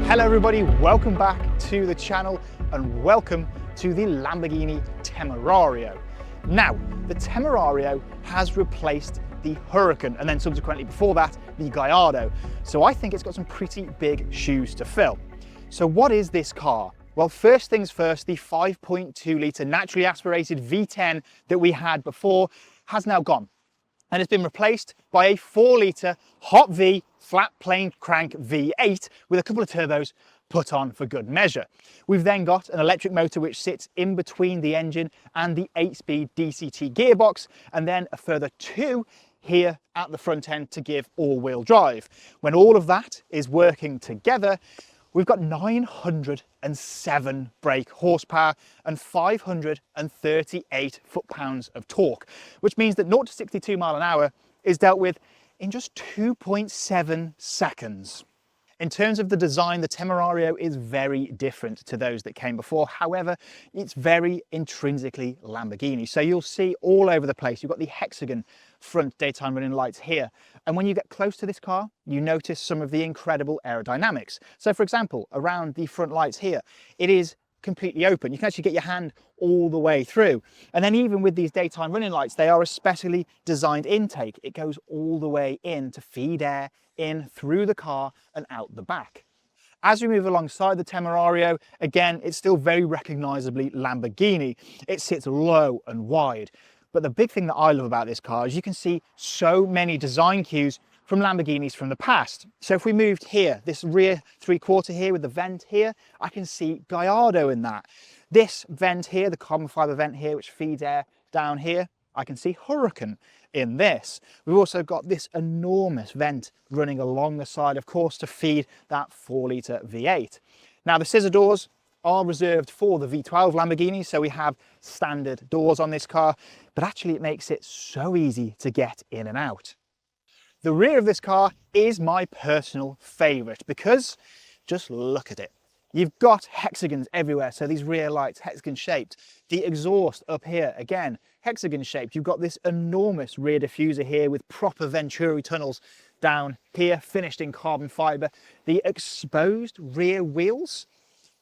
Hello everybody, welcome back to the channel and welcome to the Lamborghini Temerario. Now, the Temerario has replaced the Huracan and then subsequently before that, the Gallardo. So I think it's got some pretty big shoes to fill. So what is this car? Well, first things first, the 5.2 litre naturally aspirated V10 that we had before has now gone. And it's been replaced by a 4 litre hot V flat plane crank V8 with a couple of turbos put on for good measure. We've then got an electric motor which sits in between the engine and the 8-speed DCT gearbox, and then a further 2 here at the front end to give all-wheel drive. When all of that is working together, we've got 907 brake horsepower and 538 foot-pounds of torque, which means that 0 to 62 mile an hour is dealt with in just 2.7 seconds. In terms of the design, the Temerario is very different to those that came before. However, it's very intrinsically Lamborghini. So you'll see all over the place, you've got the hexagon front daytime running lights here. And when you get close to this car, you notice some of the incredible aerodynamics. So for example, around the front lights here, it is completely open. You can actually get your hand all the way through. And then even with these daytime running lights, they are a specially designed intake. It goes all the way in to feed air in through the car and out the back. As we move alongside the Temerario, again, it's still very recognizably Lamborghini. It sits low and wide. But the big thing that I love about this car is you can see so many design cues from Lamborghinis from the past. So if we moved here, this rear 3/4 here with the vent here, I can see Gallardo in that. This vent here, the carbon fiber vent here, which feeds air down here, I can see Huracan in this. We've also got this enormous vent running along the side, of course, to feed that 4 litre V8. Now the scissor doors are reserved for the V12 Lamborghini, so we have standard doors on this car, but actually it makes it so easy to get in and out. The rear of this car is my personal favourite because just look at it. You've got hexagons everywhere, so these rear lights, hexagon shaped. The exhaust up here, again, hexagon shaped. You've got this enormous rear diffuser here with proper Venturi tunnels down here, finished in carbon fibre. The exposed rear wheels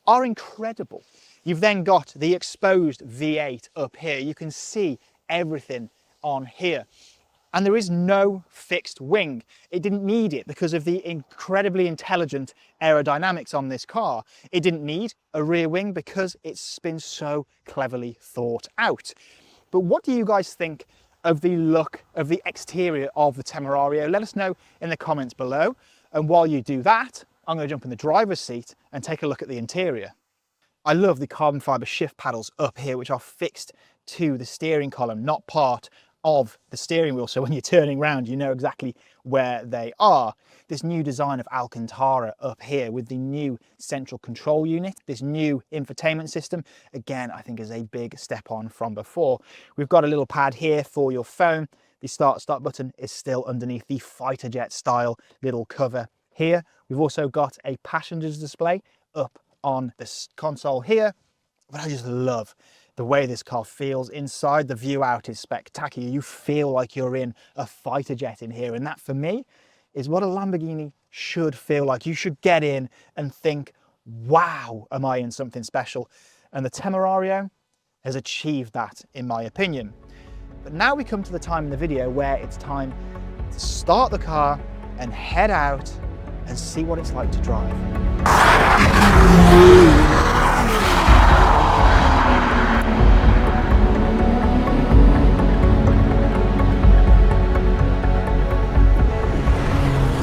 are incredible. You've then got the exposed V8 up here. You can see everything on here. And there is no fixed wing. It didn't need it because of the incredibly intelligent aerodynamics on this car. It didn't need a rear wing because it's been so cleverly thought out. But what do you guys think of the look of the exterior of the Temerario? Let us know in the comments below. And while you do that, I'm going to jump in the driver's seat and take a look at the interior. I love the carbon fiber shift paddles up here, which are fixed to the steering column, not part of the steering wheel, so when you're turning around you know exactly where they are. This new design of Alcantara up here with the new central control unit, this new infotainment system, again I think is a big step on from before. We've got a little pad here for your phone. The start button is still underneath the fighter jet style little cover here. We've also got a passenger's display up on this console here, but I just love the way this car feels inside. The view out is spectacular. You feel like you're in a fighter jet in here, and that for me is what a Lamborghini should feel like. You should get in and think, wow, am I in something special? And the Temerario has achieved that, in my opinion. But now we come to the time in the video where it's time to start the car and head out and see what it's like to drive.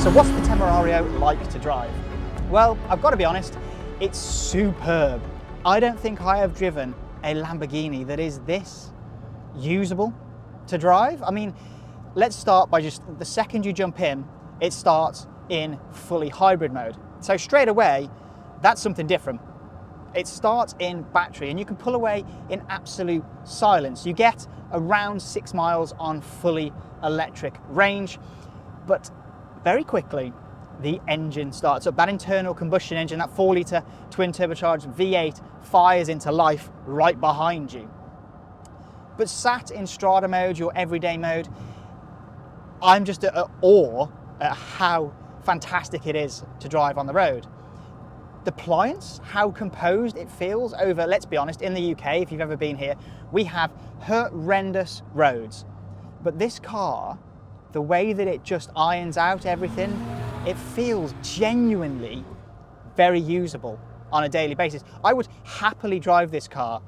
So what's the Temerario like to drive? Well, I've got to be honest, it's superb. I don't think I have driven a Lamborghini that is this usable to drive. I mean, let's start by just the second you jump in, it starts in fully hybrid mode. So straight away, that's something different. It starts in battery and you can pull away in absolute silence. You get around 6 miles on fully electric range, but very quickly, the engine starts up. That internal combustion engine, that 4 litre twin turbocharged V8 fires into life right behind you. But sat in Strada mode, your everyday mode, I'm just at awe at how fantastic it is to drive on the road. the pliance, how composed it feels over, let's be honest, in the UK, if you've ever been here, we have horrendous roads. But this car, the way that it just irons out everything, it feels genuinely very usable on a daily basis. I would happily drive this car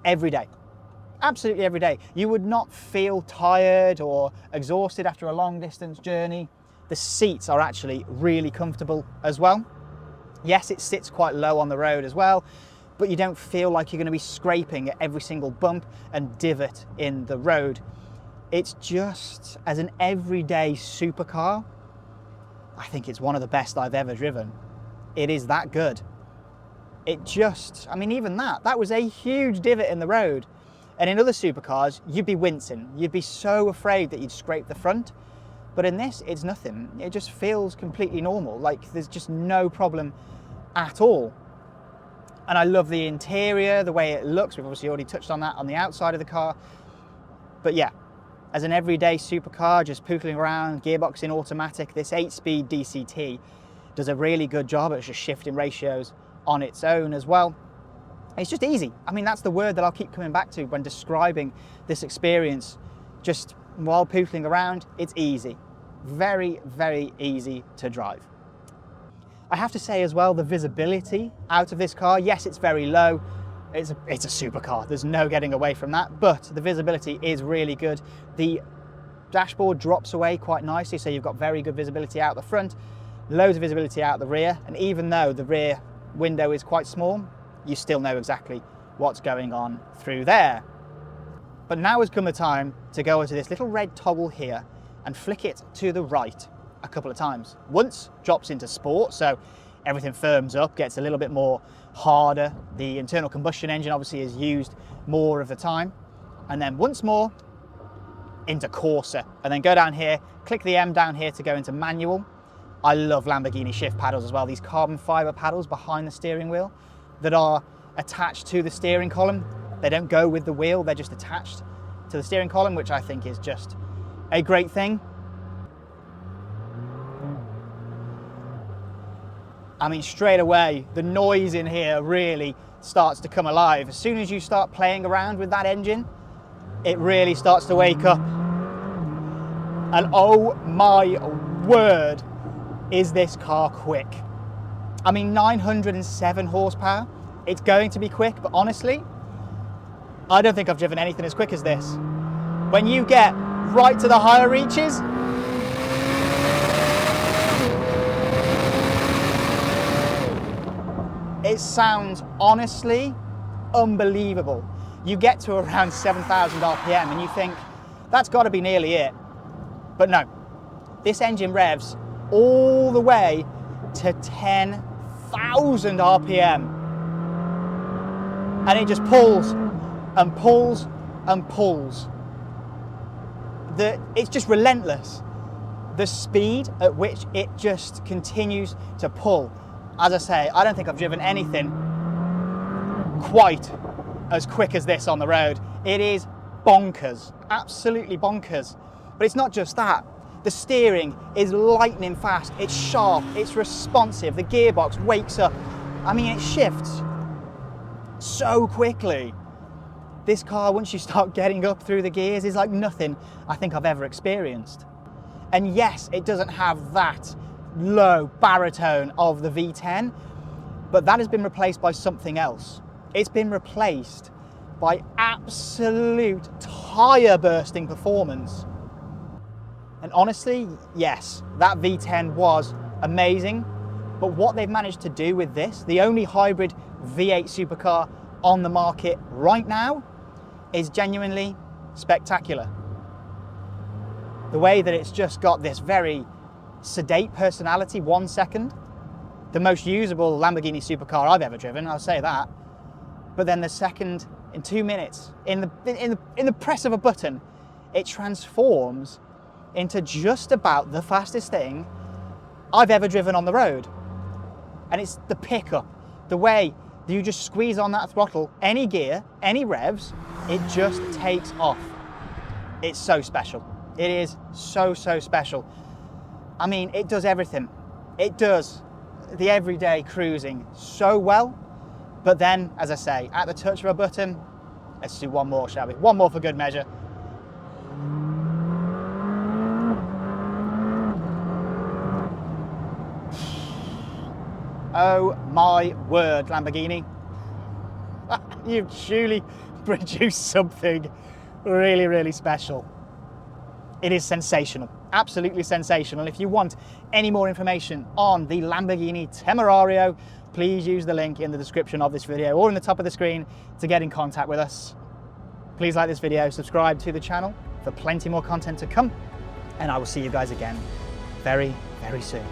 every day. Absolutely every day. You would not feel tired or exhausted after a long distance journey. The seats are actually really comfortable as well. Yes, it sits quite low on the road as well, but you don't feel like you're going to be scraping at every single bump and divot in the road. It's just, as an everyday supercar, I think it's one of the best I've ever driven. It is that good. It just, I mean, even that was a huge divot in the road. And in other supercars, you'd be wincing. You'd be so afraid that you'd scrape the front. But in this, it's nothing. It just feels completely normal. Like there's just no problem at all. And I love the interior, the way it looks. We've obviously already touched on that on the outside of the car. But yeah, as an everyday supercar, just pootling around, gearbox in automatic, this 8-speed DCT does a really good job at just shifting ratios on its own as well. It's just easy. I mean, that's the word that I'll keep coming back to when describing this experience. Just while pootling around, it's easy. Very, very easy to drive. I have to say as well, the visibility out of this car, yes, it's very low. It's a supercar. There's no getting away from that, but the visibility is really good. The dashboard drops away quite nicely, so you've got very good visibility out the front, loads of visibility out the rear, and even though the rear window is quite small, you still know exactly what's going on through there. But now has come the time to go into this little red toggle here and flick it to the right a couple of times. Once drops into sport, so everything firms up, gets a little bit more harder. The internal combustion engine obviously is used more of the time. And then once more into Corsa, and then go down here, click the M down here to go into manual. I love Lamborghini shift paddles as well, these carbon fiber paddles behind the steering wheel that are attached to the steering column. They don't go with the wheel, they're just attached to the steering column, which I think is just a great thing. I mean, straight away, the noise in here really starts to come alive. As soon as you start playing around with that engine, it really starts to wake up. And oh my word, is this car quick. I mean, 907 horsepower. It's going to be quick, but honestly, I don't think I've driven anything as quick as this. When you get right to the higher reaches, it sounds honestly unbelievable. You get to around 7,000 RPM and you think, that's got to be nearly it. But no, this engine revs all the way to 10,000 RPM. And it just pulls and pulls and pulls. It's just relentless. The speed at which it just continues to pull. As I say, I don't think I've driven anything quite as quick as this on the road. It is bonkers, absolutely bonkers. But it's not just that. The steering is lightning fast, it's sharp, it's responsive, the gearbox wakes up. I mean, it shifts so quickly. This car, once you start getting up through the gears, is like nothing I think I've ever experienced. And yes, it doesn't have that low baritone of the V10, but that has been replaced by something else. It's been replaced by absolute tire bursting performance. And honestly, yes, that V10 was amazing, but what they've managed to do with this, the only hybrid V8 supercar on the market right now, is genuinely spectacular. The way that it's just got this very sedate personality, 1 second, the most usable Lamborghini supercar I've ever driven, I'll say that. But then the second, in 2 minutes, in the press of a button, it transforms into just about the fastest thing I've ever driven on the road. And it's the pickup, the way that you just squeeze on that throttle, any gear, any revs, it just takes off. It's so special. It is so, so special. I mean, it does everything. It does the everyday cruising so well. But then, as I say, at the touch of a button, let's do one more, shall we? One more for good measure. Oh my word, Lamborghini. You've truly produced something really, really special. It is sensational, absolutely sensational. If you want any more information on the Lamborghini Temerario, please use the link in the description of this video or in the top of the screen to get in contact with us. Please like this video, subscribe to the channel for plenty more content to come, and I will see you guys again very, very soon.